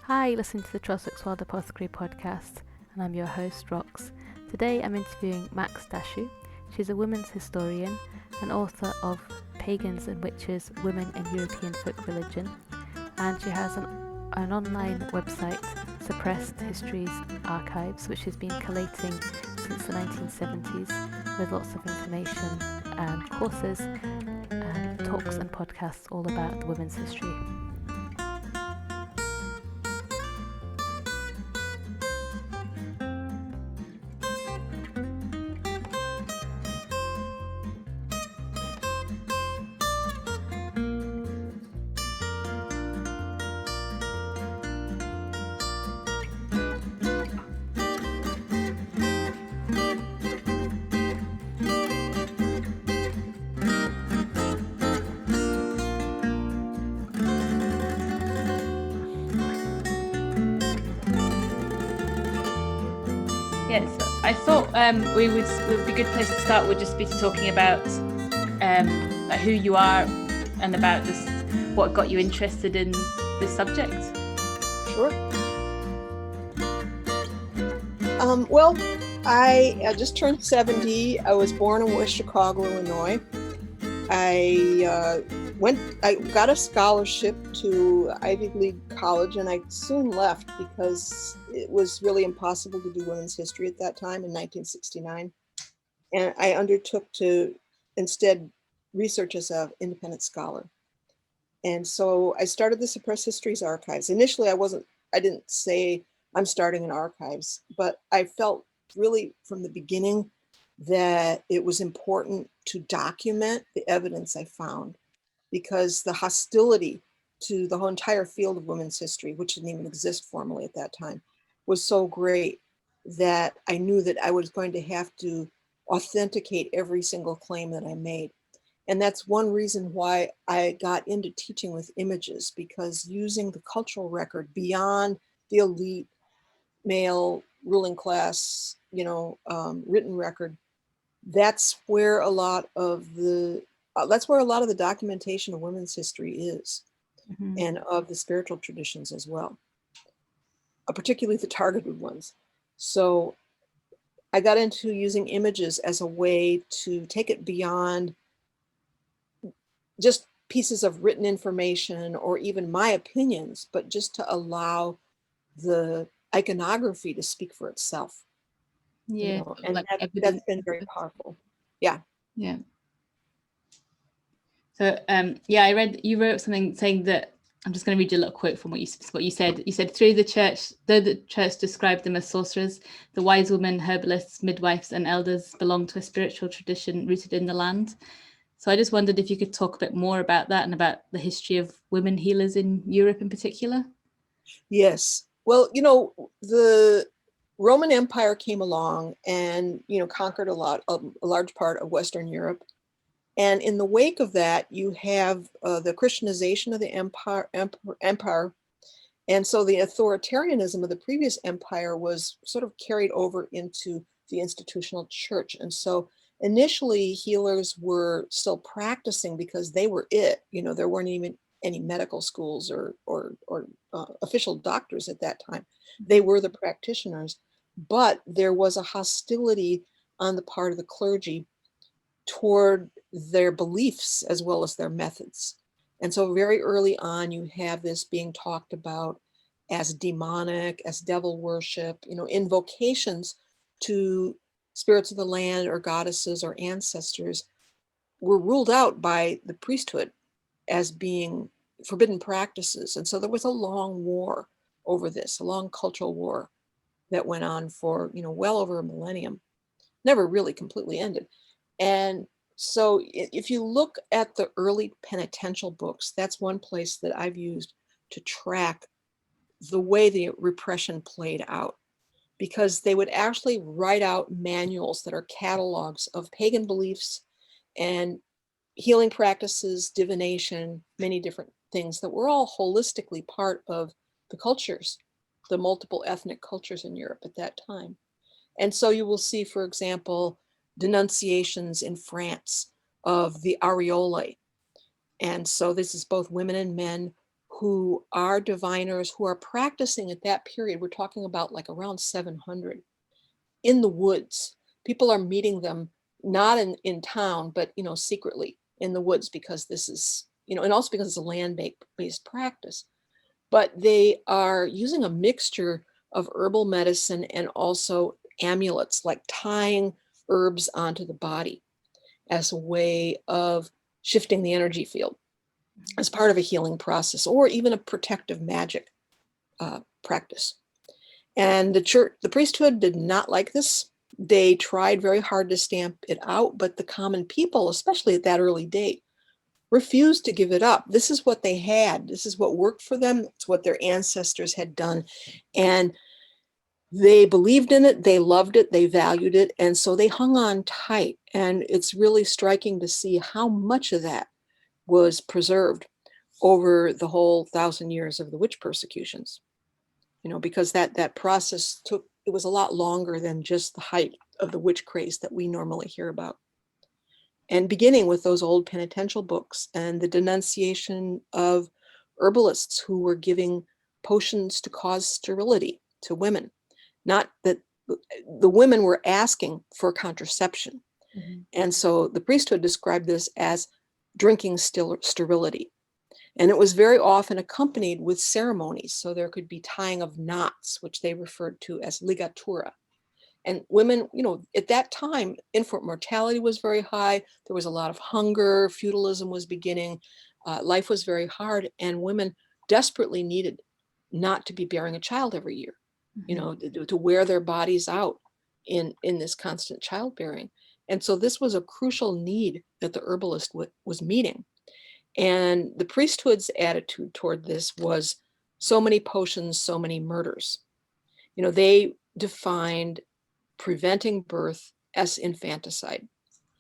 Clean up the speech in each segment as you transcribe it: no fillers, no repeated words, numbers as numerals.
Hi, listen to the Trojan War Apothecary podcast, and I'm your host, Rox. Today I'm interviewing Max Dashu. She's a women's historian and author of Pagans and Witches, Women in European Folk Religion, and she has an online website, Suppressed Histories Archives, which she's been collating since the 1970s with lots of information and courses and talks and podcasts all about women's history. Yes, I thought it would be a good place to start would just be talking about who you are and about this, what got you interested in this subject. Sure. Well, I just turned 70. I was born in West Chicago, Illinois. I got a scholarship to Ivy League college, and I soon left because it was really impossible to do women's history at that time in 1969. And I undertook to instead research as an independent scholar. And so I started the Suppressed Histories Archives. Initially, I didn't say I'm starting an archives, but I felt really from the beginning that it was important to document the evidence I found, because the hostility to the whole entire field of women's history, which didn't even exist formally at that time, was so great that I knew that I was going to have to authenticate every single claim that I made. And that's one reason why I got into teaching with images, because using the cultural record beyond the elite male ruling class, written record, that's where a lot of the documentation of women's history is, and of the spiritual traditions as well, particularly the targeted ones. So I got into using images as a way to take it beyond just pieces of written information or even my opinions, but just to allow the iconography to speak for itself. Yeah, and like that's been very powerful. Yeah. So I read you wrote something saying that, I'm just going to read you a little quote from what you said. You said, though the church described them as sorcerers, the wise women, herbalists, midwives, and elders belonged to a spiritual tradition rooted in the land. So I just wondered if you could talk a bit more about that and about the history of women healers in Europe in particular. Yes. Well, the Roman Empire came along and, conquered a large part of Western Europe. And in the wake of that, you have the Christianization of the empire. And so the authoritarianism of the previous empire was sort of carried over into the institutional church. And so initially healers were still practicing because they were it. There weren't even any medical schools or official doctors at that time. They were the practitioners, but there was a hostility on the part of the clergy toward their beliefs as well as their methods. And so very early on, you have this being talked about as demonic, as devil worship, invocations to spirits of the land or goddesses or ancestors were ruled out by the priesthood as being forbidden practices. And so there was a long war over this, a long cultural war that went on for, well over a millennium, never really completely ended. And so if you look at the early penitential books, that's one place that I've used to track the way the repression played out, because they would actually write out manuals that are catalogs of pagan beliefs and healing practices, divination, many different things that were all holistically part of the cultures, the multiple ethnic cultures in Europe at that time. And so you will see, for example, denunciations in France of the Aureolae. And so this is both women and men who are diviners, who are practicing at that period. We're talking about like around 700 in the woods. People are meeting them not in town, but, secretly in the woods, because this is, and also because it's a land-based practice. But they are using a mixture of herbal medicine and also amulets, like tying herbs onto the body as a way of shifting the energy field as part of a healing process, or even a protective magic practice. And the priesthood did not like this. They tried very hard to stamp it out, but the common people, especially at that early date, refused to give it up. This is what they had. This is what worked for them. It's what their ancestors had done. And they believed in it, they loved it, they valued it, and so they hung on tight. And it's really striking to see how much of that was preserved over the whole 1,000 years of the witch persecutions. Because that process it was a lot longer than just the height of the witch craze that we normally hear about. And beginning with those old penitential books and the denunciation of herbalists who were giving potions to cause sterility to women. Not that the women were asking for contraception. Mm-hmm. And so the priesthood described this as drinking sterility. And it was very often accompanied with ceremonies. So there could be tying of knots, which they referred to as ligatura. And women, at that time, infant mortality was very high. There was a lot of hunger. Feudalism was beginning. Life was very hard. And women desperately needed not to be bearing a child every year, mm-hmm. to wear their bodies out in this constant childbearing. And so this was a crucial need that the herbalist was meeting. And the priesthood's attitude toward this was so many potions, so many murders. They defined preventing birth as infanticide.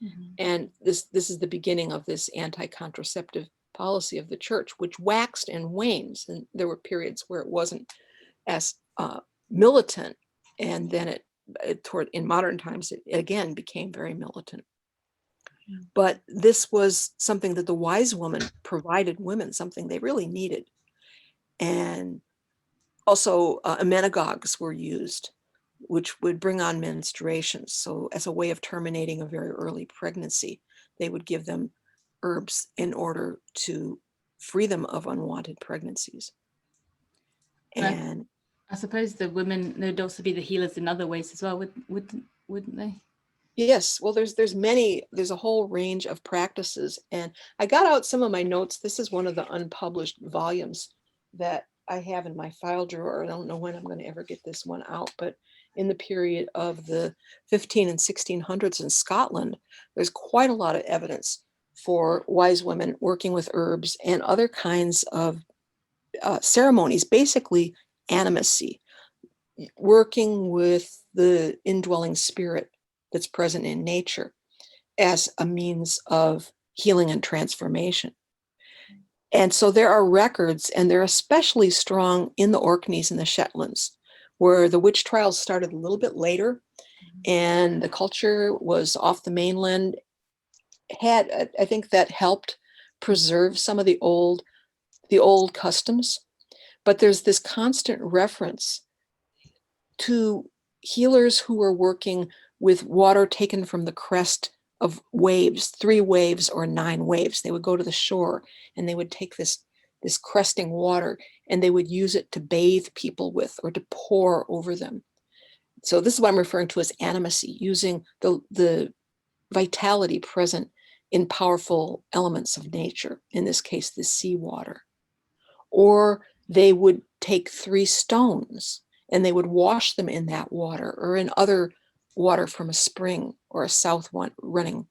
Mm-hmm. And this is the beginning of this anti-contraceptive policy of the church, which waxed and wanes. And there were periods where it wasn't as militant. And then in modern times, it again became very militant. But this was something that the wise woman provided women, something they really needed. And also emmenagogues were used, which would bring on menstruations. So as a way of terminating a very early pregnancy, they would give them herbs in order to free them of unwanted pregnancies. And I suppose the women, they'd also be the healers in other ways as well, wouldn't they? Yes, well, there's a whole range of practices. And I got out some of my notes. This is one of the unpublished volumes that I have in my file drawer. I don't know when I'm going to ever get this one out, but in the period of the 15 and 1600s in Scotland, there's quite a lot of evidence for wise women working with herbs and other kinds of ceremonies, basically animacy, working with the indwelling spirit that's present in nature as a means of healing and transformation. And so there are records, and they're especially strong in the Orkneys and the Shetlands, where the witch trials started a little bit later, and the culture was off the mainland. I think that helped preserve some of the old customs. But there's this constant reference to healers who were working with water taken from the crest of waves, 3 waves or 9 waves. They would go to the shore and they would take this cresting water and they would use it to bathe people with or to pour over them. So this is what I'm referring to as animacy, using the vitality present in powerful elements of nature, in this case, the seawater. Or they would take 3 stones and they would wash them in that water or in other water from a spring or a south running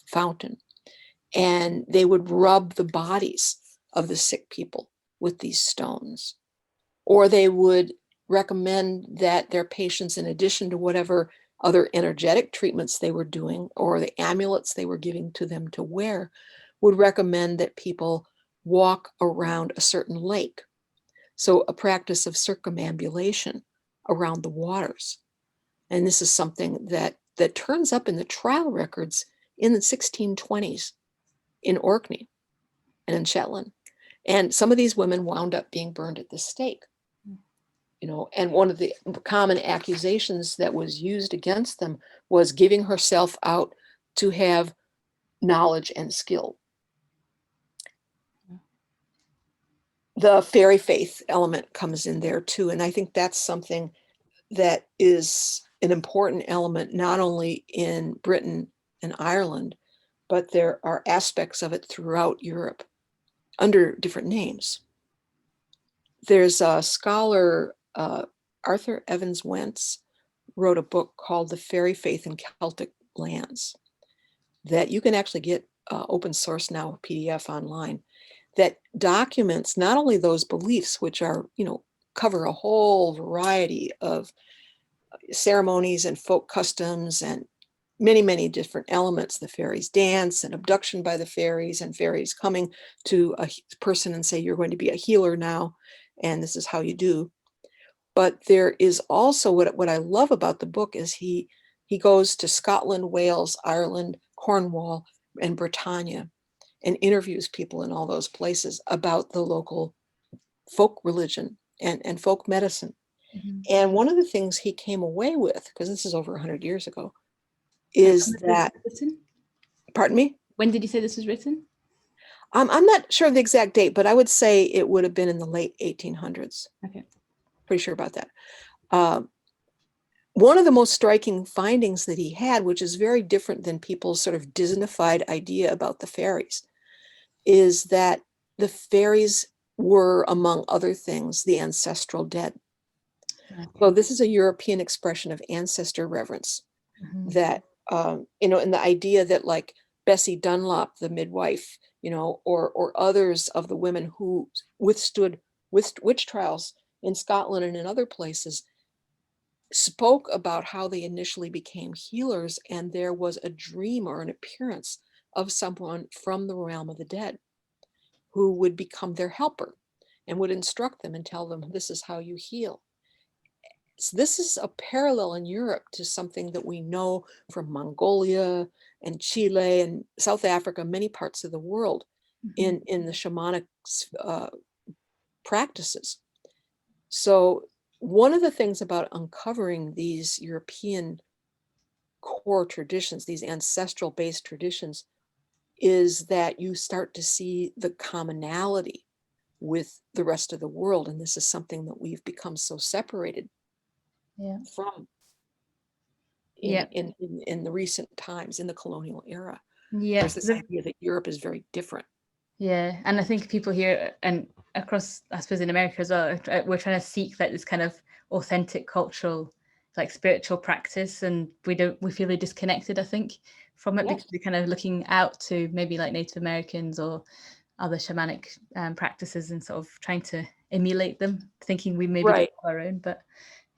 fountain. And they would rub the bodies of the sick people with these stones. Or they would recommend that their patients, in addition to whatever other energetic treatments they were doing or the amulets they were giving to them to wear, would recommend that people walk around a certain lake. So a practice of circumambulation around the waters. And this is something that turns up in the trial records in the 1620s in Orkney and in Shetland. And some of these women wound up being burned at the stake. And one of the common accusations that was used against them was giving herself out to have knowledge and skill. The fairy faith element comes in there too. And I think that's something that is an important element, not only in Britain and Ireland, but there are aspects of it throughout Europe under different names. There's a scholar, Arthur Evans Wentz, wrote a book called The Fairy Faith in Celtic Lands that you can actually get open source now, PDF online, that documents not only those beliefs, which are, cover a whole variety of ceremonies and folk customs and many, many different elements. The fairies dance and abduction by the fairies, and fairies coming to a person and say, you're going to be a healer now, and this is how you do. But there is also what I love about the book is he goes to Scotland, Wales, Ireland, Cornwall, and Britannia, and interviews people in all those places about the local folk religion and folk medicine. Mm-hmm. And one of the things he came away with, because this is over 100 years ago, is that, pardon me? When did you say this was written? I'm not sure of the exact date, but I would say it would have been in the late 1800s. Okay. Pretty sure about that. One of the most striking findings that he had, which is very different than people's sort of Disneyfied idea about the fairies, is that the fairies were, among other things, the ancestral dead. Okay. So this is a European expression of ancestor reverence. Mm-hmm. That, and the idea that like Bessie Dunlop, the midwife, or others of the women who withstood witch trials in Scotland and in other places, spoke about how they initially became healers, and there was a dream or an appearance of someone from the realm of the dead who would become their helper and would instruct them and tell them, this is how you heal. So this is a parallel in Europe to something that we know from Mongolia and Chile and South Africa, many parts of the world, mm-hmm. in the shamanic practices. So one of the things about uncovering these European core traditions, these ancestral-based traditions, is that you start to see the commonality with the rest of the world. And this is something that we've become so separated from in the recent times, in the colonial era. There's this idea that Europe is very different. Yeah, and I think people here and across, I suppose, in America as well, we're trying to seek like this kind of authentic cultural, like spiritual practice, and we feel really disconnected, I think, from it. Yes. Because we're kind of looking out to maybe like Native Americans or other shamanic practices and sort of trying to emulate them, thinking we maybe do our own. But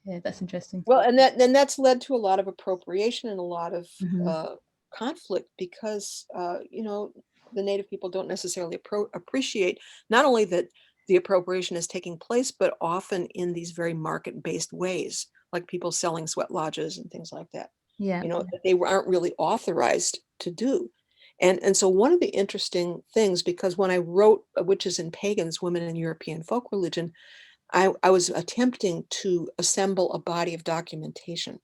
yeah, that's interesting. Well, and that's led to a lot of appropriation and a lot of mm-hmm. Conflict, because the Native people don't necessarily appreciate not only that the appropriation is taking place, but often in these very market-based ways, like people selling sweat lodges and things like that. Yeah, that they aren't really authorized to do. And so one of the interesting things, because when I wrote Witches and Pagans, Women in European Folk Religion, I was attempting to assemble a body of documentation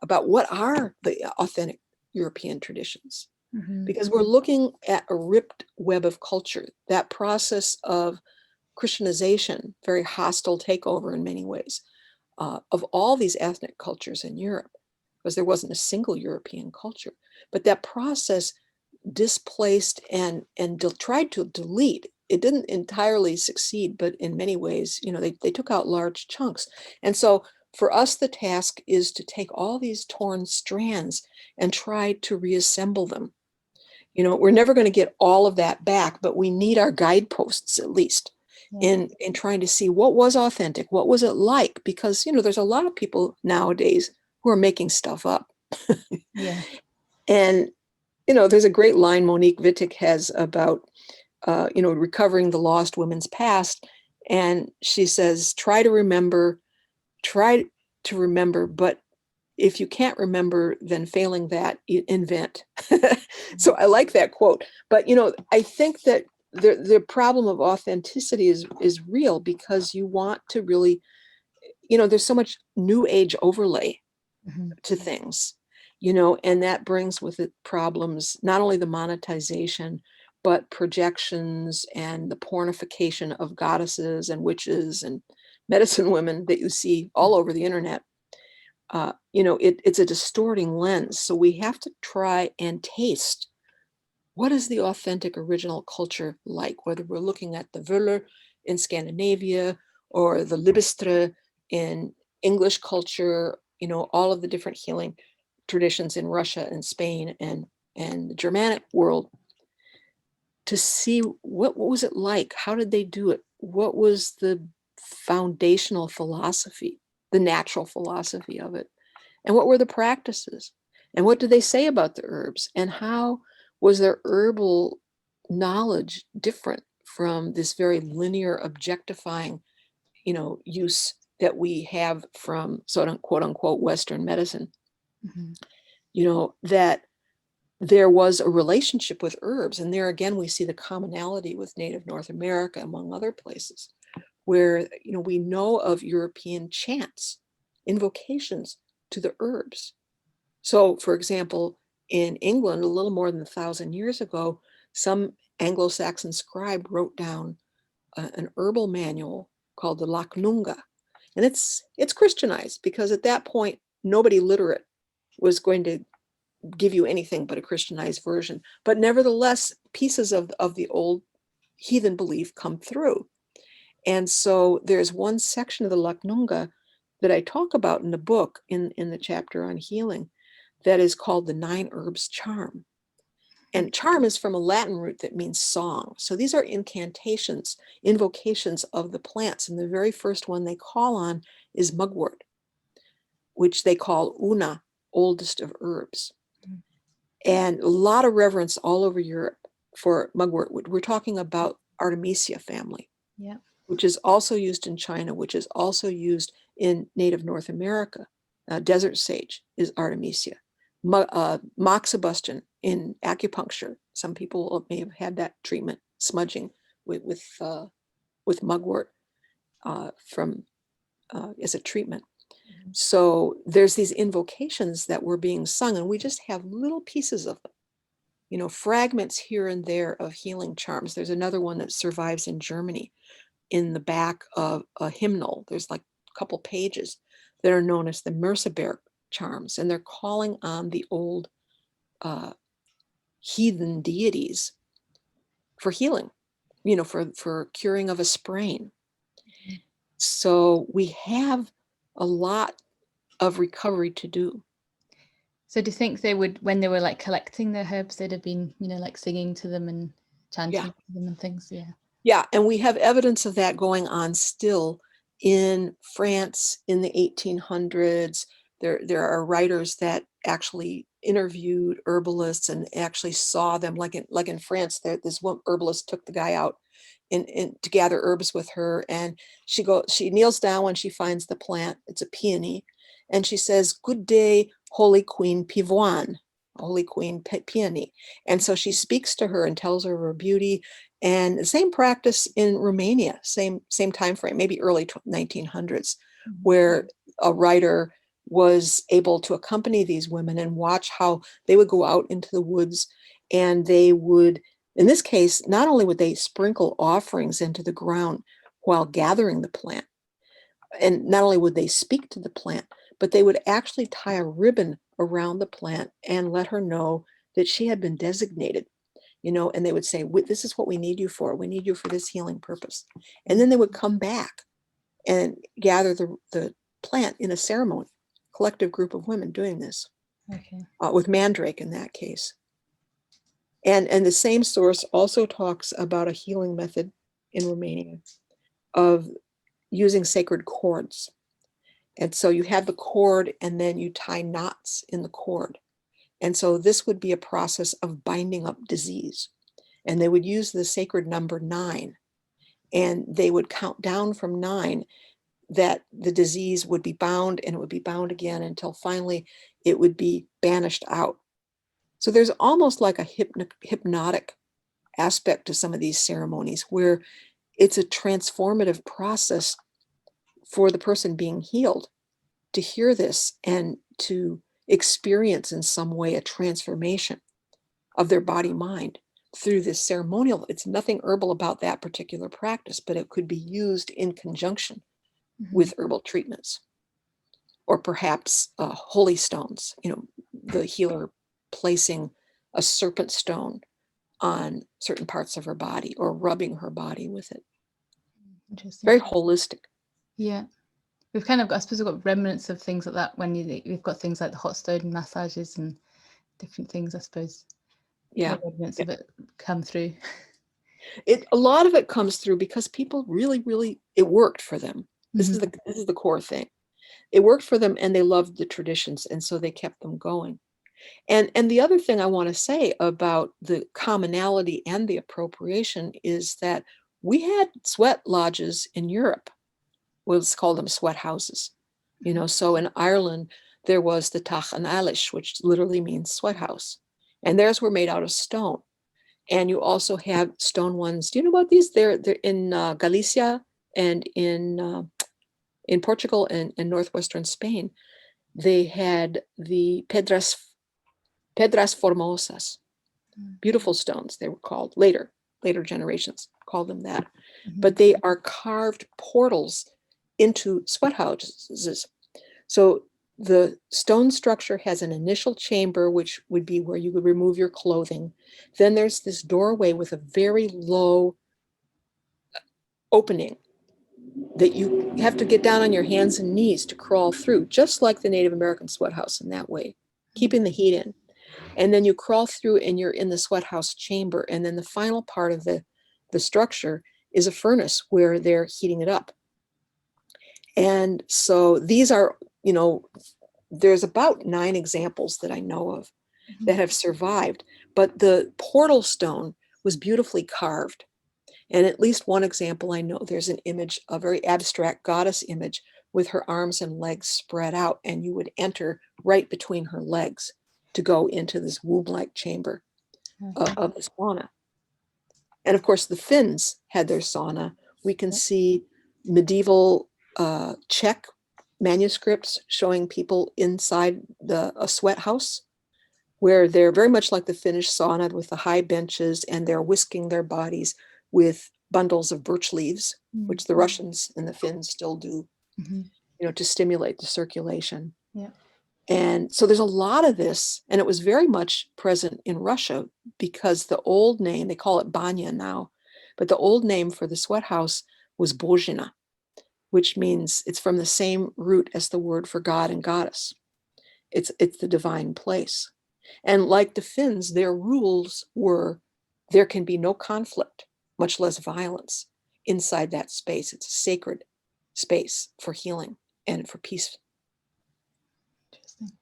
about what are the authentic European traditions. Mm-hmm. Because we're looking at a ripped web of culture, that process of Christianization, very hostile takeover in many ways, of all these ethnic cultures in Europe, because there wasn't a single European culture. But that process displaced and tried to delete. It didn't entirely succeed, but in many ways, they took out large chunks. And so for us, the task is to take all these torn strands and try to reassemble them. We're never going to get all of that back, but we need our guideposts at least in trying to see what was authentic, what was it like, because, there's a lot of people nowadays who are making stuff up. Yeah. And, there's a great line Monique Wittig has about, recovering the lost women's past. And she says, try to remember, but if you can't remember, then failing that, invent. So I like that quote. But, I think that the problem of authenticity is real, because you want to really, there's so much new age overlay to things, and that brings with it problems, not only the monetization, but projections and the pornification of goddesses and witches and medicine women that you see all over the internet. It's a distorting lens. So we have to try and taste, what is the authentic original culture like, whether we're looking at the Völler in Scandinavia or the Libestre in English culture, all of the different healing traditions in Russia and Spain and the Germanic world, to see what was it like? How did they do it? What was the foundational philosophy, the natural philosophy of it? And what were the practices? And what did they say about the herbs? And how was their herbal knowledge different from this very linear, objectifying, use that we have from sort of quote unquote Western medicine? That there was a relationship with herbs. And there again, we see the commonality with native North America, among other places, where, we know of European chants, invocations to the herbs. So, for example, in England, a little more than 1,000 years ago, some Anglo-Saxon scribe wrote down an herbal manual called the Lachnunga. And it's Christianized, because at that point, nobody literate was going to give you anything but a Christianized version. But nevertheless, pieces of the old heathen belief come through. And so there's one section of the Lachnunga that I talk about in the book, in the chapter on healing, that is called the 9 Herbs Charm. And charm is from a Latin root that means song. So these are incantations, invocations of the plants. And the very first one they call on is mugwort, which they call Una, oldest of herbs. And a lot of reverence all over Europe for mugwort. We're talking about Artemisia family, which is also used in China, which is also used in native North America. Desert sage is Artemisia. Moxibustion in acupuncture. Some people may have had that treatment, smudging with mugwort as a treatment. So there's these invocations that were being sung, and we just have little pieces of them, fragments here and there of healing charms. There's another one that survives in Germany in the back of a hymnal. There's like a couple pages that are known as the Merseberg charms, and they're calling on the old heathen deities for healing, for curing of a sprain. So we have a lot of recovery to do. So do you think they would, when they were like collecting their herbs, they'd have been, like singing to them and chanting to them and things? Yeah, and we have evidence of that going on still in France in the 1800s. There are writers that actually interviewed herbalists and actually saw them, like in France, this one herbalist took the guy out to gather herbs with her, and she kneels down when she finds the plant. It's a peony, and she says, "Good day, Holy Queen Pivoine," Holy Queen Peony. And so she speaks to her and tells her of her beauty. And the same practice in Romania, same time frame, maybe early 1900s, where a writer was able to accompany these women and watch how they would go out into the woods, and they would, in this case, not only would they sprinkle offerings into the ground while gathering the plant, and not only would they speak to the plant, but they would actually tie a ribbon around the plant and let her know that she had been designated, and they would say, "This is what we need you for. We need you for this healing purpose." And then they would come back and gather the plant in a ceremony, collective group of women doing this, with mandrake in that case. And the same source also talks about a healing method in Romania of using sacred cords. And so you have the cord, and then you tie knots in the cord. And so this would be a process of binding up disease. And they would use the sacred number 9, and they would count down from 9 that the disease would be bound, and it would be bound again until finally it would be banished out. So there's almost like a hypnotic aspect to some of these ceremonies where it's a transformative process for the person being healed to hear this and to experience in some way a transformation of their body mind through this ceremonial. It's nothing herbal about that particular practice, but it could be used in conjunction with herbal treatments, or perhaps holy stones, the healer placing a serpent stone on certain parts of her body or rubbing her body with it. Interesting. Very holistic. Yeah. We've kind of got, I suppose we've got remnants of things like that when we've got things like the hot stone massages and different things, I suppose. Yeah. Remnants of it come through. A lot of it comes through because people really, it worked for them. This is the core thing. It worked for them and they loved the traditions, and so they kept them going. And the other thing I want to say about the commonality and the appropriation is that we had sweat lodges in Europe. Let's call them sweat houses. So in Ireland, there was the Tach an Alish, which literally means sweat house. And theirs were made out of stone. And you also have stone ones. Do you know about these? They're in Galicia and in Portugal and northwestern Spain. They had the Pedras Formosas, beautiful stones, they were called. Later generations called them that. But they are carved portals into sweat houses. So the stone structure has an initial chamber, which would be where you would remove your clothing. Then there's this doorway with a very low opening that you have to get down on your hands and knees to crawl through, just like the Native American sweat house in that way, keeping the heat in. And then you crawl through and you're in the sweat house chamber. And then the final part of the structure is a furnace where they're heating it up. And so these are, there's about 9 examples that I know of that have survived, but the portal stone was beautifully carved. And at least one example I know, there's an image, a very abstract goddess image with her arms and legs spread out, and you would enter right between her legs to go into this womb-like chamber of the sauna. And of course, the Finns had their sauna. We can see medieval Czech manuscripts showing people inside a sweat house, where they're very much like the Finnish sauna with the high benches, and they're whisking their bodies with bundles of birch leaves, which the Russians and the Finns still do, to stimulate the circulation. Yeah. And so there's a lot of this, and it was very much present in Russia because the old name, they call it banya now, but the old name for the sweat house was Bozhina, which means it's from the same root as the word for God and goddess. It's the divine place. And like the Finns, their rules were there can be no conflict, much less violence inside that space. It's a sacred space for healing and for peace. Interesting.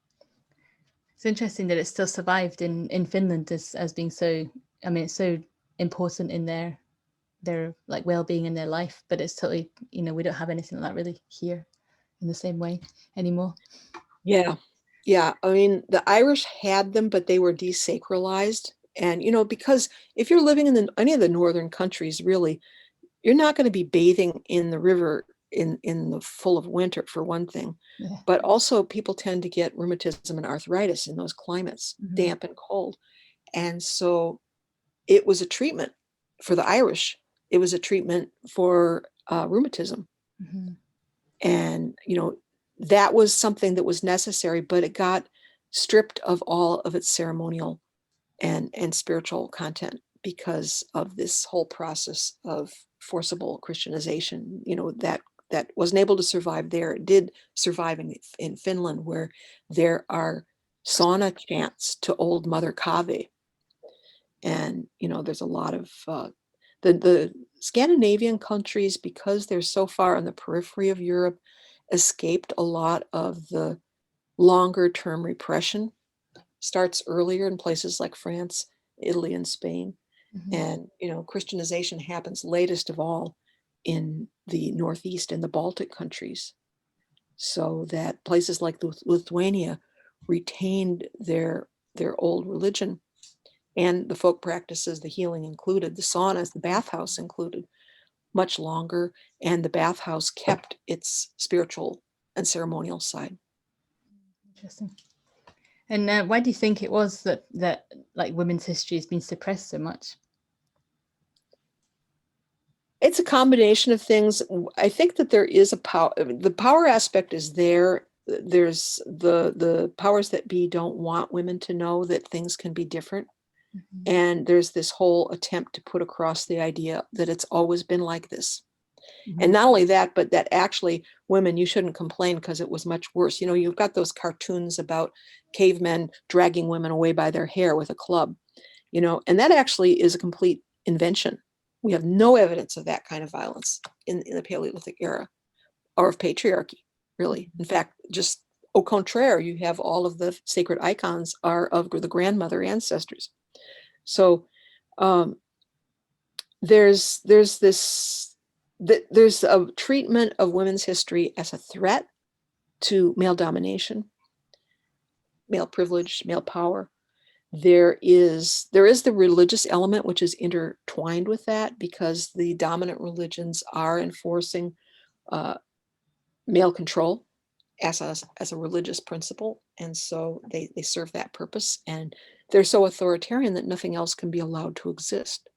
It's interesting that it still survived in Finland as being so, it's so important in their like well-being in their life, but it's totally, we don't have anything like that really here in the same way anymore. Yeah. The Irish had them, but they were desacralized. And, because if you're living in any of the northern countries, really, you're not going to be bathing in the river in the full of winter, for one thing. Yeah. But also people tend to get rheumatism and arthritis in those climates, damp and cold. And so it was a treatment for the Irish. It was a treatment for rheumatism. And, that was something that was necessary, but it got stripped of all of its ceremonial and spiritual content because of this whole process of forcible Christianization, that wasn't able to survive there. It did survive in Finland, where there are sauna chants to old Mother Kave. And, there's a lot of the Scandinavian countries, because they're so far on the periphery of Europe, escaped a lot of the longer term repression. Starts earlier in places like France, Italy, and Spain. And, Christianization happens latest of all in the Northeast and the Baltic countries. So that places like Lithuania retained their old religion and the folk practices, the healing included, the saunas, the bathhouse included, much longer, and the bathhouse kept its spiritual and ceremonial side. Interesting. And why do you think it was that like women's history has been suppressed so much? It's a combination of things. I think that there is a power. The power aspect is there. There's the powers that be don't want women to know that things can be different. Mm-hmm. And there's this whole attempt to put across the idea that it's always been like this. Mm-hmm. And not only that, but that actually women, you shouldn't complain because it was much worse. You know, you've got those cartoons about cavemen dragging women away by their hair with a club, you know, and that actually is a complete invention. We have no evidence of that kind of violence in the Paleolithic era or of patriarchy, really. In fact, just au contraire, you have all of the sacred icons are of the grandmother ancestors. So there's a treatment of women's history as a threat to male domination, male privilege, male power. There is the religious element, which is intertwined with that because the dominant religions are enforcing male control as a religious principle. And so they serve that purpose. And they're so authoritarian that nothing else can be allowed to exist.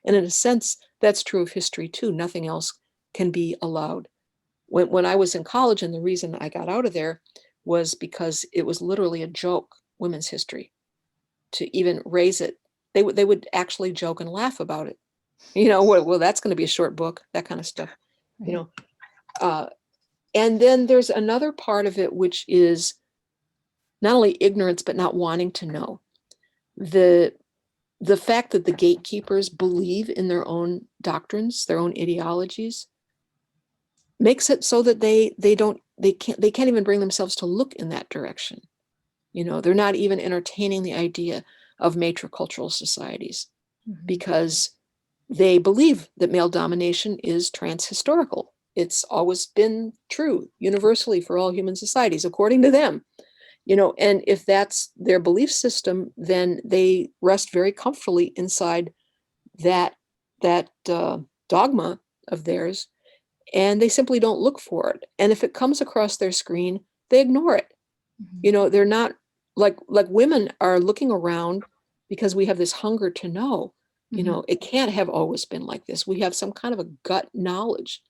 And in a sense, that's true of history too. Nothing else can be allowed. When I was in college, and the reason I got out of there was because it was literally a joke, women's history. To even raise it, they would actually joke and laugh about it. You know, well, that's going to be a short book, that kind of stuff. You know, and then there's another part of it, which is not only ignorance but not wanting to know. The fact that the gatekeepers believe in their own doctrines, their own ideologies, makes it so that they can't even bring themselves to look in that direction. You know, they're not even entertaining the idea of matricultural societies because they believe that male domination is transhistorical. It's always been true universally for all human societies, according to them. You know, and if that's their belief system, then they rest very comfortably inside that dogma of theirs, and they simply don't look for it. And if it comes across their screen, they ignore it. You know, they're not like women are looking around because we have this hunger to know. You know, it can't have always been like this. We have some kind of a gut knowledge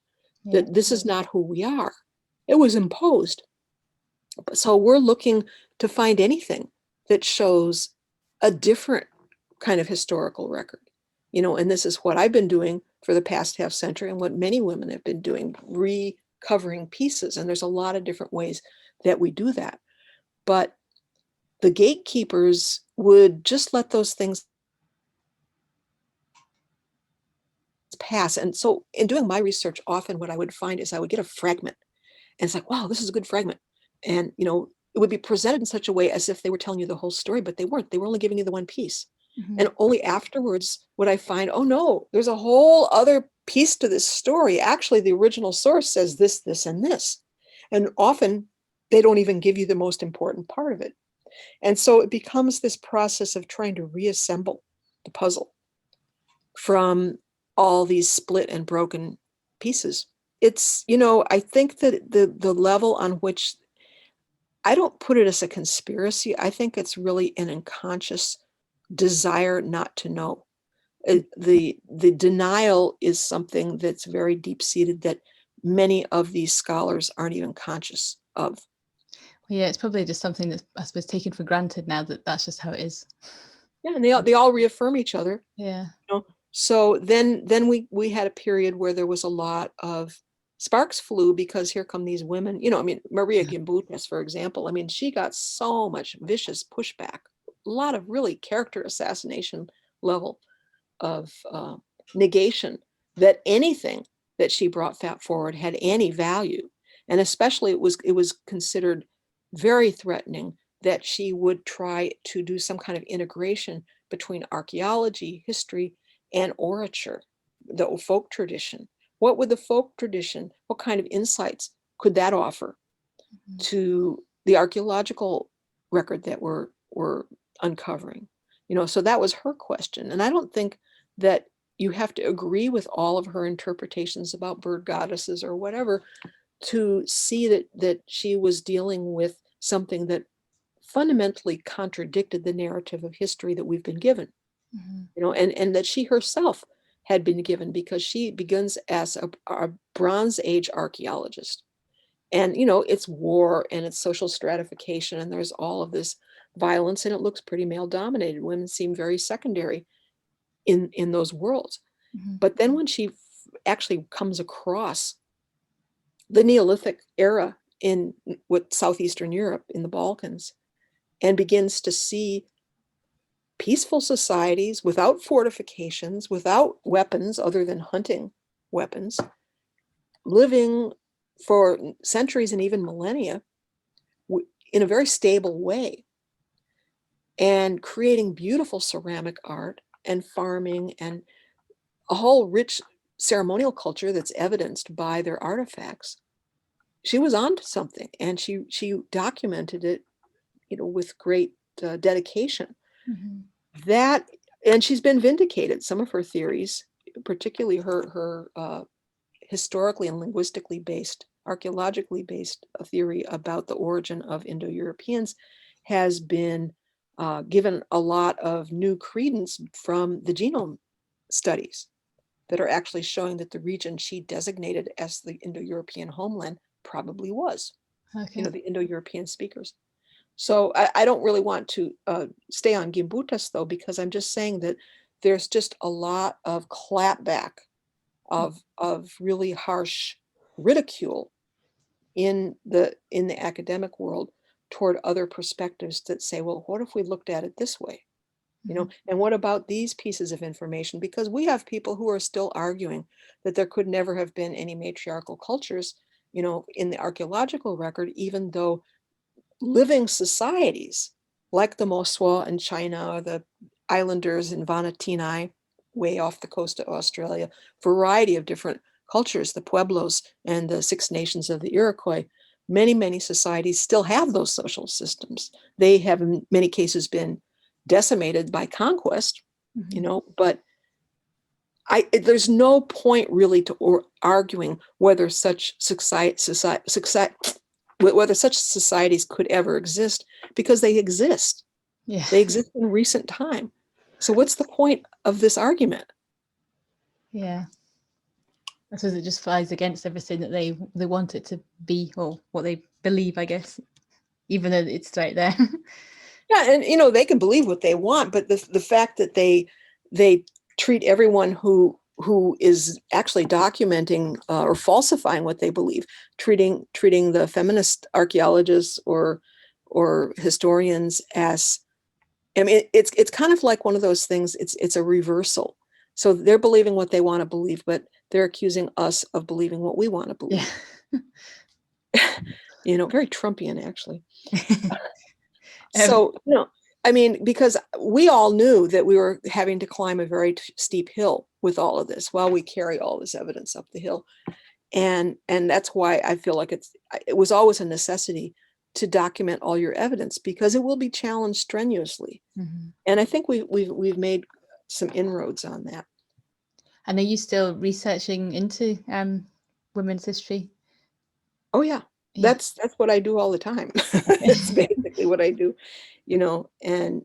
that this is not who we are. It was imposed. So we're looking to find anything that shows a different kind of historical record. You know, and this is what I've been doing for the past half century and what many women have been doing, recovering pieces. And there's a lot of different ways that we do that. But the gatekeepers would just let those things pass. And so in doing my research, often what I would find is I would get a fragment and it's like, wow, this is a good fragment. And, you know, it would be presented in such a way as if they were telling you the whole story, but they weren't. They were only giving you the one piece. And only afterwards would I find, oh no, there's a whole other piece to this story. Actually, the original source says this, this, and this. And often they don't even give you the most important part of it. And so it becomes this process of trying to reassemble the puzzle from all these split and broken pieces. It's, you know, I think that the level on which, I don't put it as a conspiracy. I think it's really an unconscious desire not to know. The denial is something that's very deep-seated that many of these scholars aren't even conscious of. Yeah, it's probably just something that's, I suppose, taken for granted now that that's just how it is. Yeah, and they all reaffirm each other. Yeah. You know? So then we had a period where there was a lot of sparks flew because here come these women. You know, I mean, Maria Gimbutas, for example. I mean, she got so much vicious pushback, a lot of really character assassination level of negation that anything that she brought forward had any value. And especially it was considered very threatening that she would try to do some kind of integration between archaeology, history, and orature, the folk tradition. What would the folk tradition, what kind of insights could that offer to the archaeological record that we're uncovering? So that was her question. And I don't think that you have to agree with all of her interpretations about bird goddesses or whatever to see that she was dealing with something that fundamentally contradicted the narrative of history that we've been given. And that she herself had been given, because she begins as a Bronze Age archaeologist. And, it's war and it's social stratification, and there's all of this violence, and it looks pretty male dominated. Women seem very secondary in those worlds. But then when she actually comes across the Neolithic era in with Southeastern Europe, in the Balkans, and begins to see peaceful societies without fortifications, without weapons other than hunting weapons, living for centuries and even millennia in a very stable way, and creating beautiful ceramic art and farming and a whole rich ceremonial culture that's evidenced by their artifacts. She was onto something, and she documented it, with great dedication. That, and she's been vindicated. Some of her theories, particularly her historically and linguistically based, archaeologically based theory about the origin of Indo-Europeans, has been given a lot of new credence from the genome studies that are actually showing that the region she designated as the Indo-European homeland probably was, the Indo-European speakers. So I don't really want to stay on Gimbutas, though, because I'm just saying that there's just a lot of clapback of really harsh ridicule in the academic world toward other perspectives that say, well, what if we looked at it this way? And what about these pieces of information? Because we have people who are still arguing that there could never have been any matriarchal cultures, in the archaeological record, even though living societies like the Moswa in China, or the islanders in Vanuatu, way off the coast of Australia, variety of different cultures, the Pueblos and the Six Nations of the Iroquois, many societies still have those social systems. They have in many cases been decimated by conquest, but there's no point really to arguing whether such whether such societies could ever exist, because they exist. They exist in recent time. So what's the point of this argument? I suppose it just flies against everything that they want it to be, or what they believe, I guess, even though it's right there. And they can believe what they want, but the fact that they treat everyone who is actually documenting or falsifying what they believe, treating the feminist archaeologists or historians as, I mean, it's kind of like one of those things. It's a reversal. So they're believing what they want to believe, but they're accusing us of believing what we want to believe. Very Trumpian, actually. So, I mean, because we all knew that we were having to climb a very steep hill with all of this while we carry all this evidence up the hill. And that's why I feel like it was always a necessity to document all your evidence, because it will be challenged strenuously. And I think we've made some inroads on that. And are you still researching into women's history? Oh yeah. That's what I do all the time. It's basically what I do, and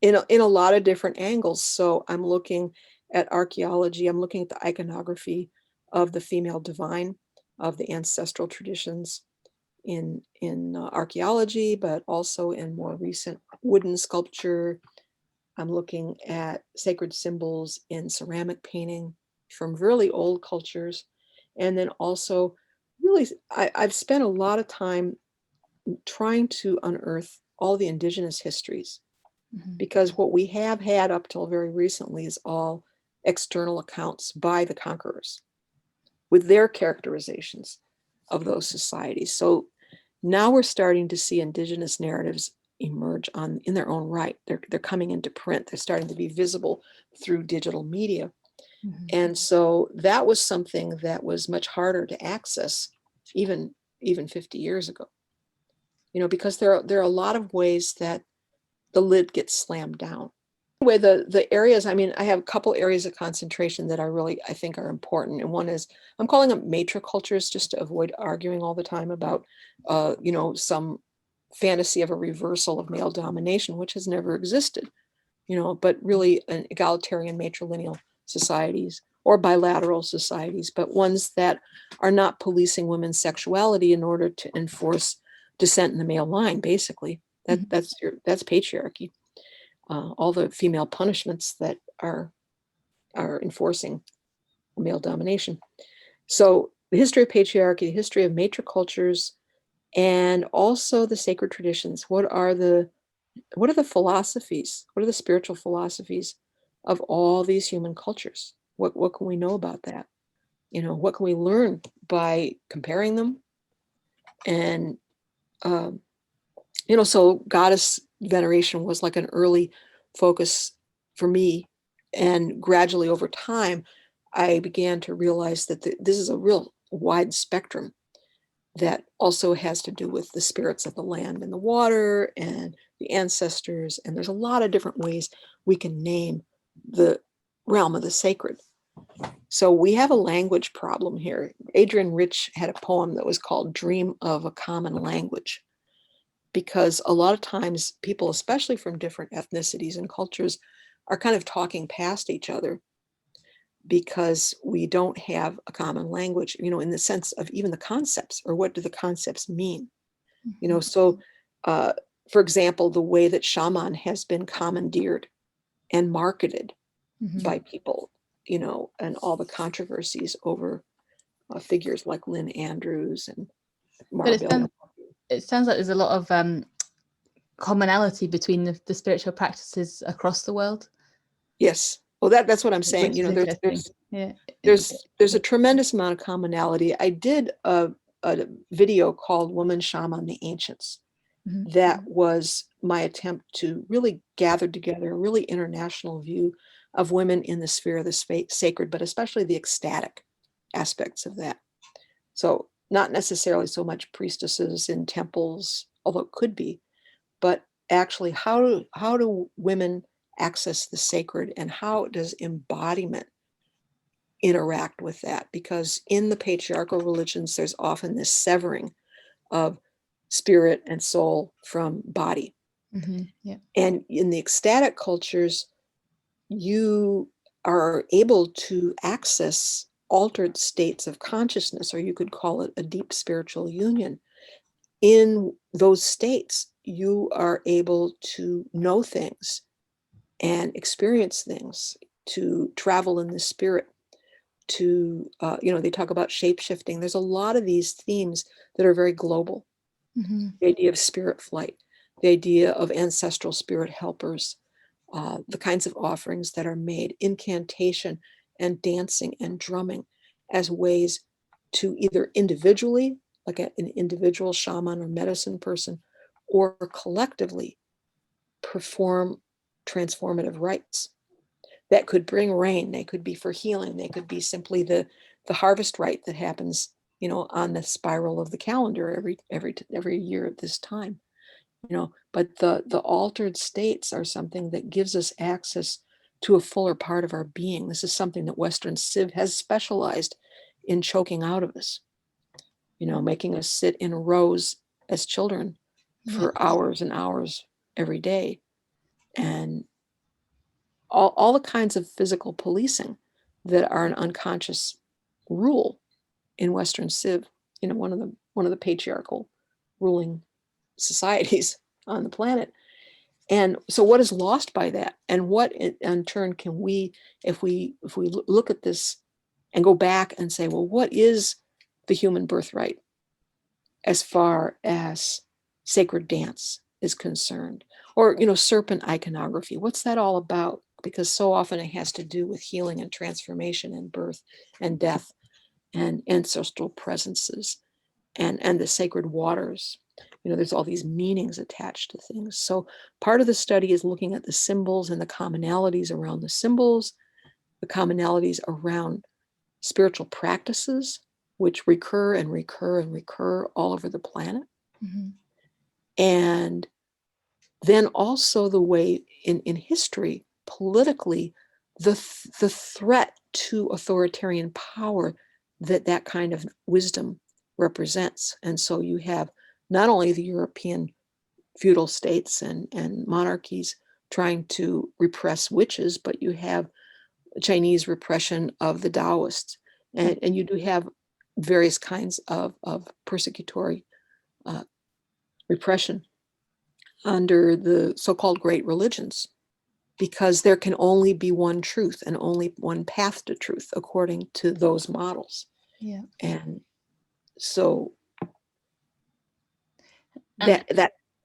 in a lot of different angles. So I'm looking at archaeology. I'm looking at the iconography of the female divine, of the ancestral traditions in archaeology, but also in more recent wooden sculpture. I'm looking at sacred symbols in ceramic painting from really old cultures. And then also, really, I've spent a lot of time trying to unearth all the indigenous histories, because what we have had up till very recently is all external accounts by the conquerors with their characterizations of those societies. So now we're starting to see indigenous narratives emerge in their own right. They're coming into print. They're starting to be visible through digital media. And so that was something that was much harder to access even 50 years ago, because there are a lot of ways that the lid gets slammed down. Anyway, the areas, I mean, I have a couple areas of concentration that I think are important. And one is, I'm calling them matricultures just to avoid arguing all the time about, some fantasy of a reversal of male domination, which has never existed, but really an egalitarian matrilineal societies or bilateral societies, but ones that are not policing women's sexuality in order to enforce descent in the male line, basically. That's patriarchy. All the female punishments that are enforcing male domination. So the history of patriarchy, the history of matricultures, and also the sacred traditions. What are the philosophies? What are the spiritual philosophies of all these human cultures? What can we know about that? What can we learn by comparing them? And so goddess veneration was like an early focus for me. And gradually over time, I began to realize that this is a real wide spectrum that also has to do with the spirits of the land and the water and the ancestors. And there's a lot of different ways we can name the realm of the sacred. So we have a language problem here. Adrienne Rich had a poem that was called Dream of a Common Language, because a lot of times people, especially from different ethnicities and cultures, are kind of talking past each other because we don't have a common language, in the sense of even the concepts, or what do the concepts mean? So for example, the way that shaman has been commandeered and marketed by people, and all the controversies over figures like Lynn Andrews and Marbella. It sounds like there's a lot of commonality between the spiritual practices across the world. Yes. Well, that's what I'm saying. There's a tremendous amount of commonality. I did a video called Woman Shaman the Ancients. That was my attempt to really gather together a really international view of women in the sphere of the sacred, but especially the ecstatic aspects of that. So not necessarily so much priestesses in temples, although it could be, but actually how do women access the sacred, and how does embodiment interact with that? Because in the patriarchal religions, there's often this severing of spirit and soul from body. And in the ecstatic cultures, you are able to access altered states of consciousness, or you could call it a deep spiritual union. In those states, you are able to know things and experience things, to travel in the spirit, to, they talk about shape-shifting. There's a lot of these themes that are very global. The idea of spirit flight, the idea of ancestral spirit helpers, the kinds of offerings that are made, incantation and dancing and drumming as ways to either individually, like an individual shaman or medicine person, or collectively perform transformative rites that could bring rain. They could be for healing. They could be simply the harvest rite that happens, on the spiral of the calendar every year at this time. But the altered states are something that gives us access to a fuller part of our being. This is something that Western Civ has specialized in choking out of us, making us sit in rows as children for hours and hours every day. And all the kinds of physical policing that are an unconscious rule in Western Civ, one of the patriarchal ruling societies on the planet. And so what is lost by that? And what in turn can we, if we look at this and go back and say, well, what is the human birthright as far as sacred dance is concerned? Or, serpent iconography, what's that all about? Because so often it has to do with healing and transformation and birth and death and ancestral presences and the sacred waters. There's all these meanings attached to things. So part of the study is looking at the symbols and the commonalities around the symbols, the commonalities around spiritual practices, which recur and recur and recur all over the planet. And then also the way in history politically the threat to authoritarian power that kind of wisdom represents. And so you have not only the European feudal states and monarchies trying to repress witches, but you have Chinese repression of the Taoists, and you do have various kinds of persecutory repression under the so-called great religions, because there can only be one truth and only one path to truth according to those models. Yeah. And so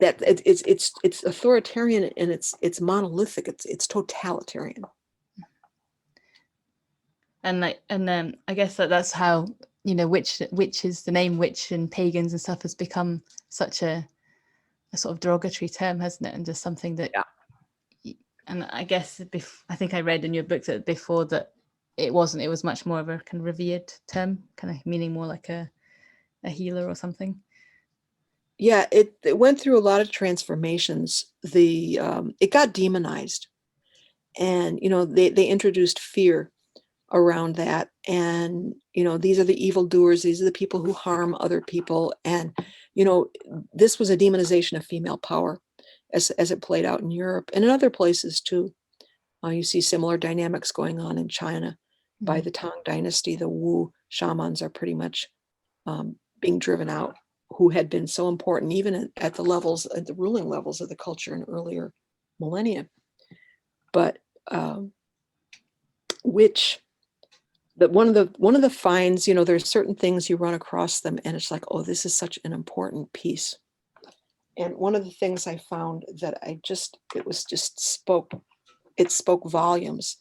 it's authoritarian, and it's monolithic, it's totalitarian. And I guess that's how, witch is the name witch and pagans and stuff has become such a sort of derogatory term, hasn't it? And just something that, and I guess I think I read in your book that before that it wasn't, it was much more of a kind of revered term, kind of meaning more like a healer or something. Yeah, it went through a lot of transformations. It got demonized, and they introduced fear around that, and these are the evildoers, these are the people who harm other people, and this was a demonization of female power as it played out in Europe and in other places too. You see similar dynamics going on in China. By the Tang Dynasty, the Wu shamans are pretty much being driven out, who had been so important even at the ruling levels of the culture in earlier millennia. But one of the finds, there's certain things you run across them and it's like, oh, this is such an important piece. And one of the things I found that it spoke volumes,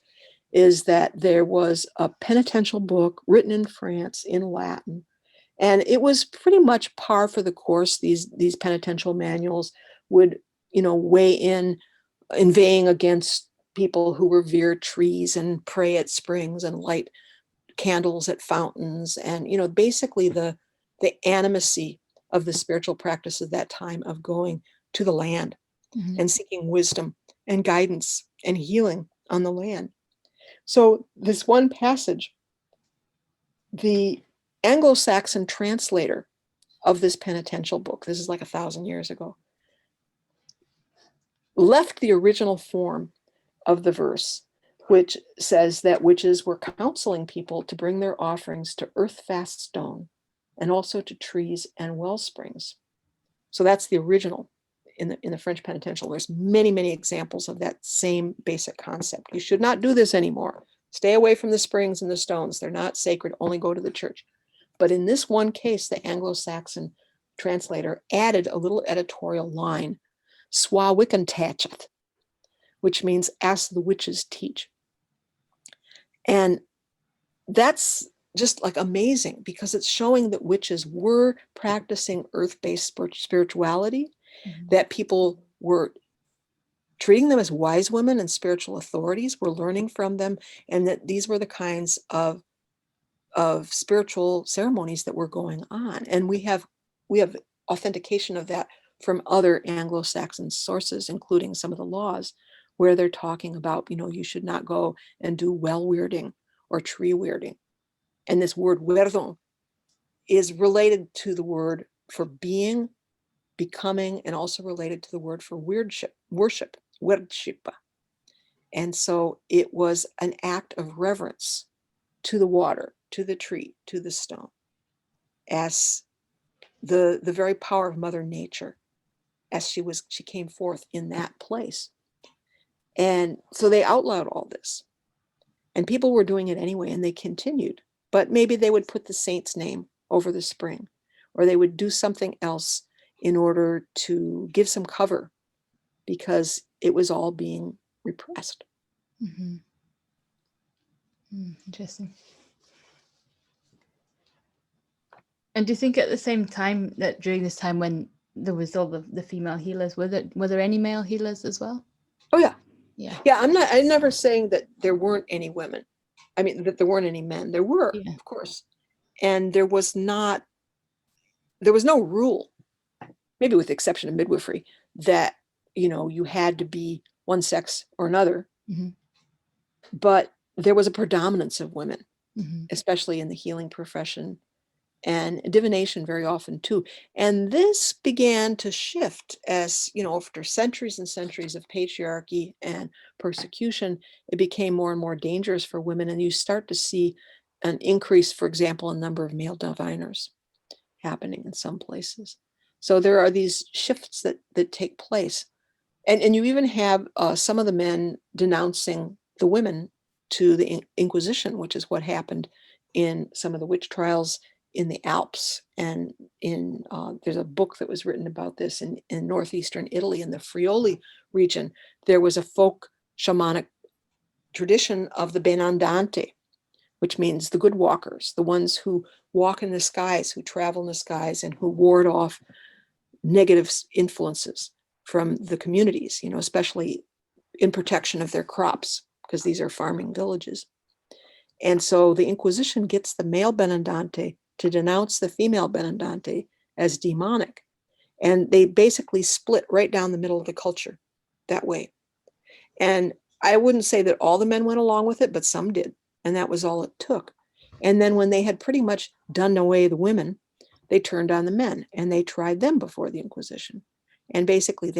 is that there was a penitential book written in France in Latin. And it was pretty much par for the course. These penitential manuals would, weigh in, inveighing against people who revere trees and pray at springs and light candles at fountains. And, basically the animacy of the spiritual practice of that time of going to the land and seeking wisdom and guidance and healing on the land. So this one passage, the Anglo-Saxon translator of this penitential book, this is like 1,000 years ago, left the original form of the verse, which says that witches were counseling people to bring their offerings to earth-fast stone and also to trees and well springs. So that's the original in the French penitential. There's many, many examples of that same basic concept. You should not do this anymore. Stay away from the springs and the stones. They're not sacred. Only go to the church. But in this one case, the Anglo-Saxon translator added a little editorial line, "Swa Wiccan tachet," which means "ask the witches teach." And that's just like amazing, because it's showing that witches were practicing earth-based spirituality, that people were treating them as wise women and spiritual authorities, were learning from them, and that these were the kinds of spiritual ceremonies that were going on. And we have authentication of that from other Anglo-Saxon sources, including some of the laws, where they're talking about, you should not go and do well weirding or tree weirding. And this word werdon is related to the word for being, becoming, and also related to the word for worship, werdshipa. And so it was an act of reverence to the water, to the tree, to the stone, as the very power of Mother Nature, as she came forth in that place. And so they outlawed all this, and people were doing it anyway, and they continued. But maybe they would put the saint's name over the spring, or they would do something else in order to give some cover, because it was all being repressed. Interesting. And do you think at the same time that during this time when there was all the female healers, were there any male healers as well? Oh yeah. Yeah. I'm never saying that there weren't any women. I mean, that there weren't any men. There were, of course. And there was no rule, maybe with the exception of midwifery, that, you had to be one sex or another Mm-hmm. But there was a predominance of women, Mm-hmm. especially in the healing profession and divination very often too. And this began to shift as, after centuries and centuries of patriarchy and persecution, it became more and more dangerous for women. And you start to see an increase, for example, in number of male diviners happening in some places. So there are these shifts that take place. And you even have some of the men denouncing the women to the Inquisition, which is what happened in some of the witch trials in the Alps. And there's a book that was written about this in northeastern Italy, in the Friuli region. There was a folk shamanic tradition of the benandante, which means the good walkers, the ones who walk in the skies, who travel in the skies, and who ward off negative influences from the communities, especially in protection of their crops, because these are farming villages. And so the Inquisition gets the male benandante to denounce the female benandante as demonic. And they basically split right down the middle of the culture that way. And I wouldn't say that all the men went along with it, but some did. And that was all it took. And then when they had pretty much done away the women, they turned on the men and they tried them before the Inquisition. And basically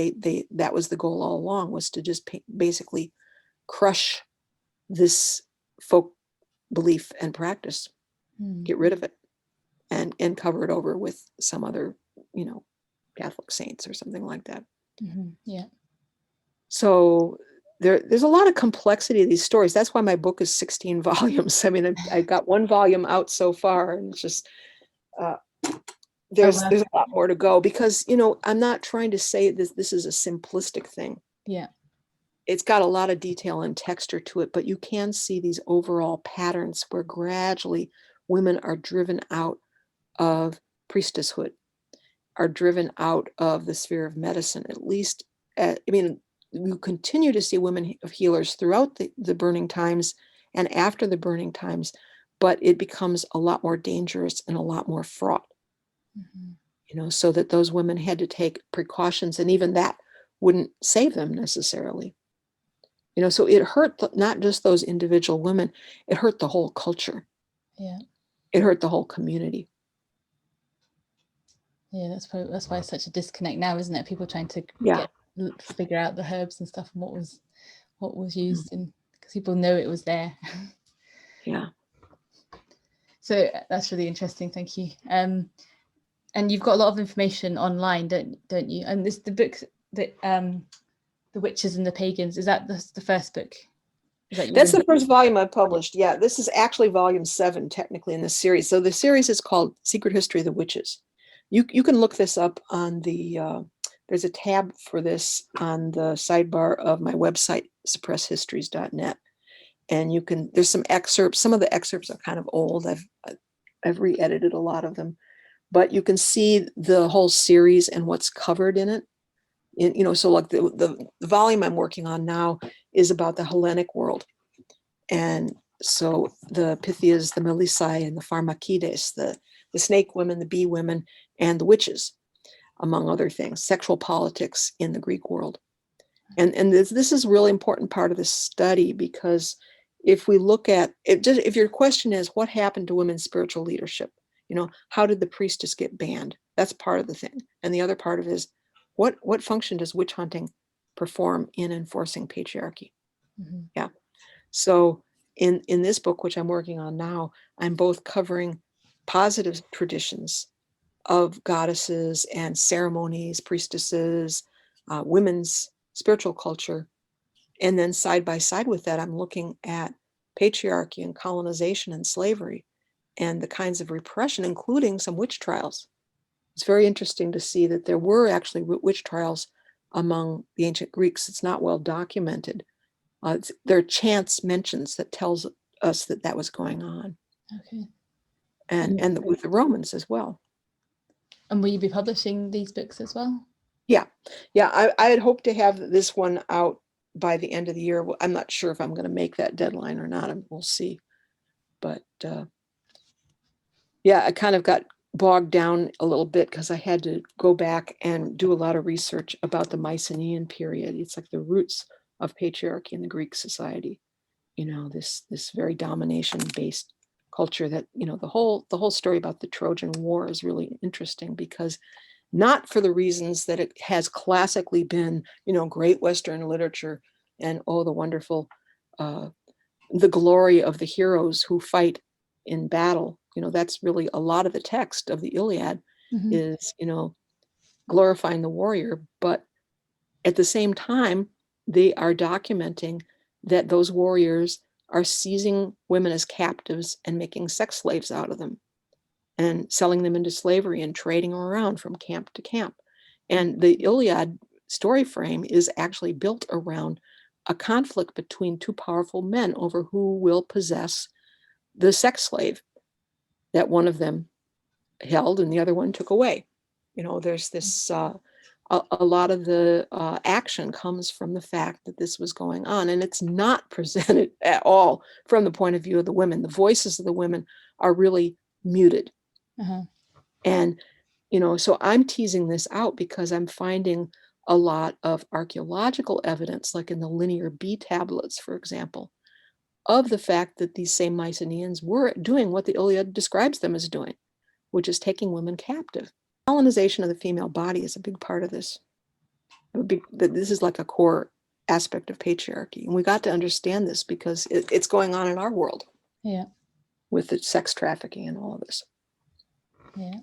that was the goal all along, was to just basically crush this folk belief and practice, get rid of it, and cover it over with some other, Catholic saints or something like that. Mm-hmm. Yeah. So there's a lot of complexity to these stories. That's why my book is 16 volumes. I mean, I got one volume out so far, and it's just there's a lot more to go, because I'm not trying to say this is a simplistic thing. Yeah. It's got a lot of detail and texture to it, but you can see these overall patterns where gradually women are driven out of priestesshood, are driven out of the sphere of medicine, at least. You continue to see women of healers throughout the burning times and after the burning times, but it becomes a lot more dangerous and a lot more fraught. Mm-hmm. So that those women had to take precautions, and even that wouldn't save them necessarily. So it hurt not just those individual women, it hurt the whole culture. Yeah. It hurt the whole community. Yeah, that's why it's such a disconnect now, isn't it? People trying to figure out the herbs and stuff and what was used, and because people know it was there. Yeah. So that's really interesting. Thank you. And you've got a lot of information online, don't you? And the book that The Witches and the Pagans, is that the first book? That's the first volume I published. Yeah, this is actually volume 7 technically in the series. So the series is called Secret History of the Witches. You can look this up on there's a tab for this on the sidebar of my website, suppresshistories.net. And there's some excerpts. Some of the excerpts are kind of old. I've re-edited a lot of them, but you can see the whole series and what's covered in it. So like the volume I'm working on now is about the Hellenic world. And so the Pythias, the Melissae, and the Pharmakides, the snake women, the bee women, and the witches, among other things, sexual politics in the Greek world. And this is a really important part of this study, because if we look at it, if your question is what happened to women's spiritual leadership, how did the priestess get banned? That's part of the thing. And the other part of it is what function does witch hunting perform in enforcing patriarchy? Mm-hmm. Yeah. So in this book, which I'm working on now, I'm both covering positive traditions of goddesses and ceremonies, priestesses, women's spiritual culture. And then side by side with that, I'm looking at patriarchy and colonization and slavery and the kinds of repression, including some witch trials. It's very interesting to see that there were actually witch trials among the ancient Greeks. It's not well documented. There are chance mentions that tells us that was going on. Okay. And with the Romans as well. And will you be publishing these books as well? Yeah. I had hoped to have this one out by the end of the year. I'm not sure if I'm going to make that deadline or not. We'll see. But I kind of got bogged down a little bit because I had to go back and do a lot of research about the Mycenaean period. It's like the roots of patriarchy in the Greek society. This very domination-based culture that, the whole story about the Trojan War is really interesting, because not for the reasons that it has classically been, great Western literature and, the wonderful, the glory of the heroes who fight in battle. That's really a lot of the text of the Iliad is, glorifying the warrior. But at the same time, they are documenting that those warriors are seizing women as captives and making sex slaves out of them and selling them into slavery and trading them around from camp to camp. And the Iliad story frame is actually built around a conflict between two powerful men over who will possess the sex slave that one of them held and the other one took away. There's this, a lot of the action comes from the fact that this was going on, and it's not presented at all from the point of view of the women. The voices of the women are really muted. And, so I'm teasing this out because I'm finding a lot of archaeological evidence, like in the Linear B tablets, for example, of the fact that these same Mycenaeans were doing what the Iliad describes them as doing, which is taking women captive. Colonization of the female body is a big part of this. This is like a core aspect of patriarchy. And we got to understand this because it's going on in our world. Yeah. With the sex trafficking and all of this. Yeah.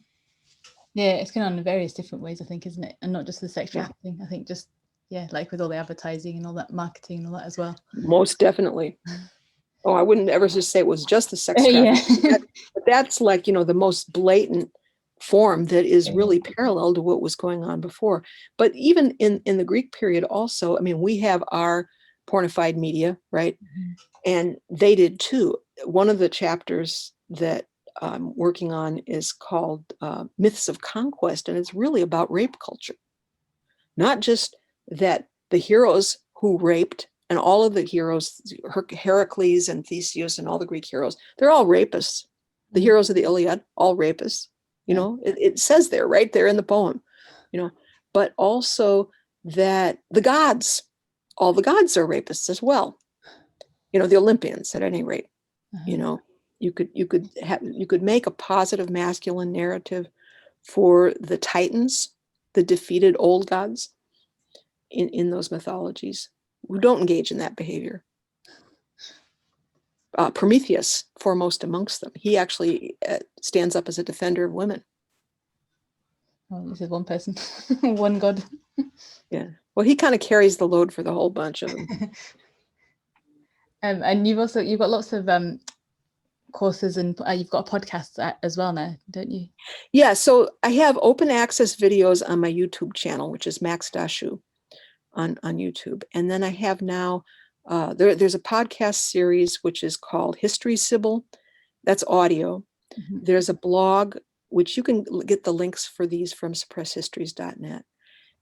Yeah, it's going on in various different ways, I think, isn't it? And not just the sex trafficking. I think just, like with all the advertising and all that marketing and all that as well. Most definitely. I wouldn't ever just say it was just the sex trafficking. But that's like, the most blatant form that is really parallel to what was going on before. But even in the Greek period also, we have our pornified media, right? And they did too. One of the chapters that I'm working on is called Myths of Conquest, and it's really about rape culture. Not just that the heroes who raped, and all of the heroes, Heracles and Theseus and all the Greek heroes, they're all rapists. The heroes of the Iliad, all rapists. It says there, right there in the poem, but also that the gods, all the gods are rapists as well. The Olympians at any rate, you could make a positive masculine narrative for the Titans, the defeated old gods in those mythologies who don't engage in that behavior. Prometheus, foremost amongst them, he actually stands up as a defender of women. Oh, this is one person, one god. Yeah. Well, he kind of carries the load for the whole bunch of them. And you've got lots of courses, and you've got a podcast as well now, don't you? Yeah. So I have open access videos on my YouTube channel, which is Max Dashu on YouTube. And then I have now, there's a podcast series, which is called History Sybil. That's audio. There's a blog, which you can get the links for these from suppresshistories.net.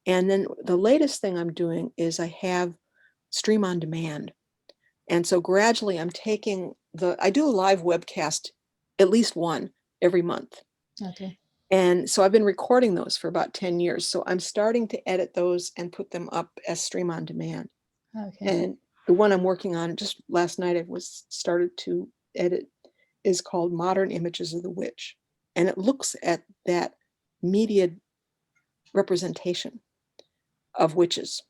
And then the latest thing I'm doing is I have stream on demand. And so gradually I'm taking I do a live webcast, at least one every month. Okay. And so I've been recording those for about 10 years. So I'm starting to edit those and put them up as stream on demand. Okay. And the one I'm working on just last night, I started to edit, is called Modern Images of the Witch. And it looks at that media representation of witches,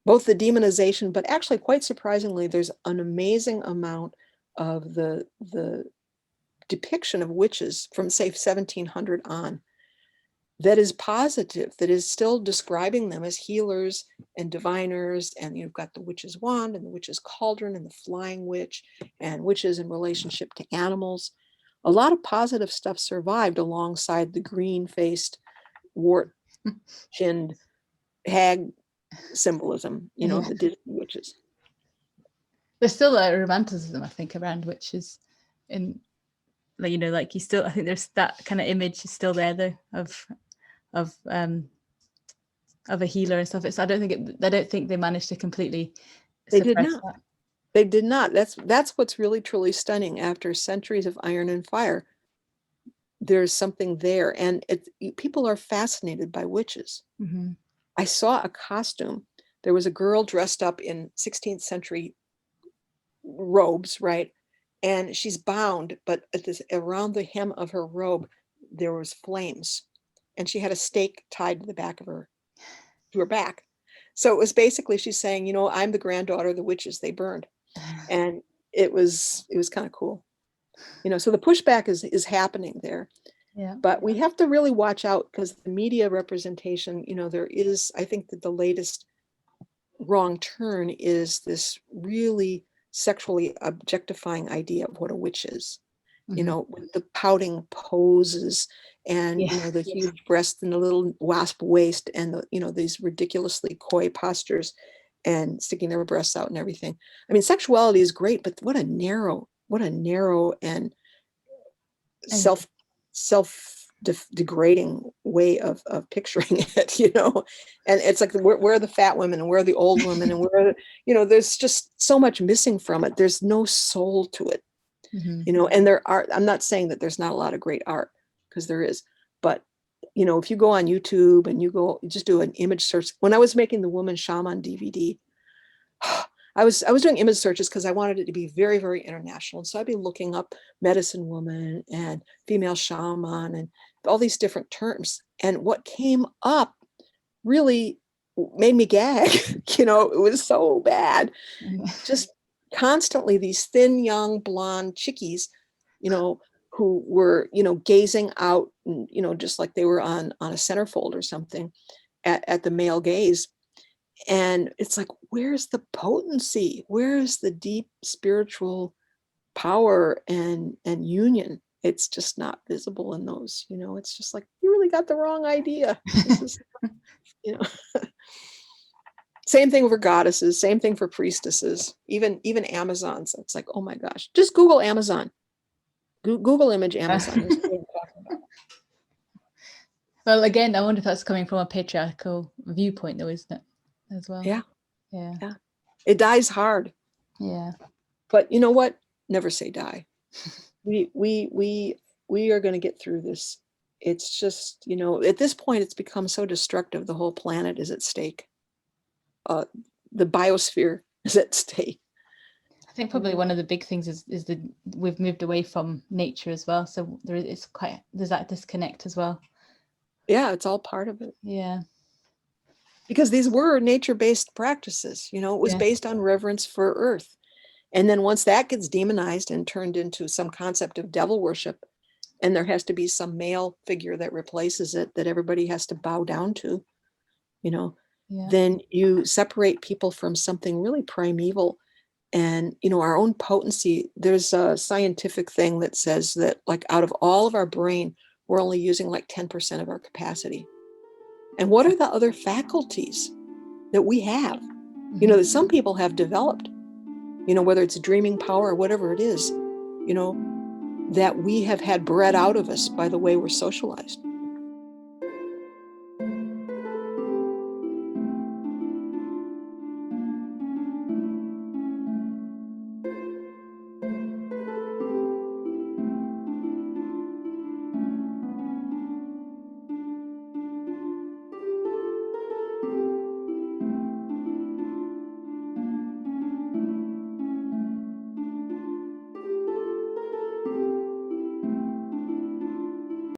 both the demonization, but actually quite surprisingly, there's an amazing amount of the depiction of witches from say 1700 on that is positive, that is still describing them as healers and diviners. And you've got the witch's wand and the witch's cauldron and the flying witch and witches in relationship to animals. A lot of positive stuff survived alongside the green-faced, wart-chinned hag symbolism, the Disney witches. There's still a romanticism, I think, around witches, in like you still, I think there's that kind of image is still there though of a healer and stuff. I don't think they managed to completely suppress that. They did not. That's what's really truly stunning. After centuries of iron and fire, there's something there, and people are fascinated by witches. I saw a costume there was a girl dressed up in 16th century robes, right? And she's bound, but around the hem of her robe, there was flames. And she had a stake tied to the back of to her back. So it was basically, she's saying, you know, I'm the granddaughter of the witches they burned. And it was kind of cool. You know, so the pushback is happening there. Yeah. But we have to really watch out, because the media representation, you know, there is, I think that the latest wrong turn is this really sexually objectifying idea of what a witch is. You know, with the pouting poses and, you know, the huge breasts and the little wasp waist and the, you know, these ridiculously coy postures and sticking their breasts out and everything. I mean, sexuality is great, but what a narrow and self-degrading way of picturing it, you know. And it's like, where are the fat women and where are the old women and where are the, you know, there's just so much missing from it. There's no soul to it. You know, and there are, I'm not saying that there's not a lot of great art, because there is, but you know, if you go on YouTube and you just do an image search. When I was making the Woman Shaman DVD, I was doing image searches because I wanted it to be very, very international. And so I'd be looking up medicine woman and female shaman and all these different terms. And what came up really made me gag. You know, it was so bad. Just constantly these thin, young, blonde chickies, you know, who were, you know, gazing out, you know, just like they were on a centerfold or something at the male gaze. And it's like, where's the potency? Where's the deep spiritual power and union? It's just not visible in those, you know. It's just like, you really got the wrong idea. This is, you know. Same thing for goddesses, same thing for priestesses, even Amazons. It's like, oh my gosh, just Google Amazon. Google image Amazon. Well, again, I wonder if that's coming from a patriarchal viewpoint, though, isn't it? As well. Yeah. Yeah. It dies hard. Yeah. But you know what? Never say die. We are going to get through this. It's just, you know, at this point, it's become so destructive. The whole planet is at stake. The biosphere is at stake. I think probably one of the big things is that we've moved away from nature as well. So there's that disconnect as well. Yeah, it's all part of it. Yeah. Because these were nature-based practices, you know, it was based on reverence for Earth. And then once that gets demonized and turned into some concept of devil worship, and there has to be some male figure that replaces it, that everybody has to bow down to, you know, then you separate people from something really primeval. And, you know, our own potency, there's a scientific thing that says that, like, out of all of our brain, we're only using like 10% of our capacity. And what are the other faculties that we have, you know, that some people have developed, you know, whether it's dreaming power or whatever it is, you know, that we have had bred out of us by the way we're socialized.